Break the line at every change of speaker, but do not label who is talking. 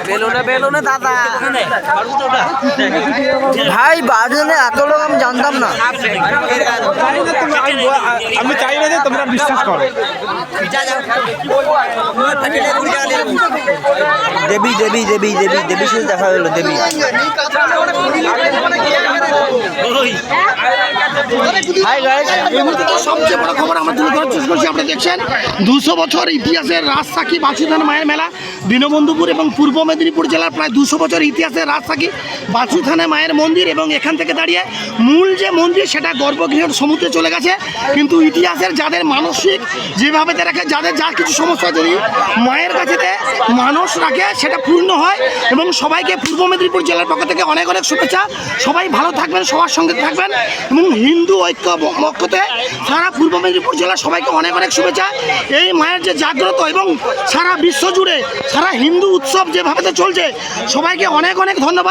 বেলুনে বেলুনে দাদা ভাই বাজনে এত লোক আমি জানতাম না।
আমি চাই না যে তোমরা বিশ্বাস করো।
দেবী দেবী দেবী দেবী দেবীর সাথে দেখা হলো। দেবী
সবচেয়ে বড় খবর আমরা তুলে ধরার চেষ্টা করছি। আপনারা দেখছেন 200 বছর ইতিহাসের রাজসাক্ষী বাছুধান মায়ের মেলা। দীনবন্ধুপুর এবং পূর্ব মেদিনীপুর জেলার প্রায় 200 বছর ইতিহাসের রাজসাক্ষী বাছুধানে মায়ের মন্দির, এবং এখান থেকে দাঁড়িয়ে মূল যে মন্দির সেটা গর্ভগৃহের সমুদ্রে চলে গেছে। কিন্তু ইতিহাসের যাদের মানসিক যেভাবে রাখে, যাদের যা কিছু সমস্যা যদি মায়ের কাছে মানুষ রাখে সেটা পূর্ণ হয়। এবং সবাইকে পূর্ব মেদিনীপুর জেলার পক্ষ থেকে অনেক অনেক শুভেচ্ছা। সবাই ভালো থাকবেন, সবার সঙ্গে থাকবেন, এবং হিন্দু ঐক্য পক্ষতে সারা পূর্ব মেদিনীপুর জেলার সবাইকে অনেক অনেক শুভেচ্ছা। এই মায়ের যে জাগ্রত এবং সারা বিশ্ব জুড়ে সারা হিন্দু উৎসব যেভাবে চলছে, সবাইকে অনেক অনেক ধন্যবাদ।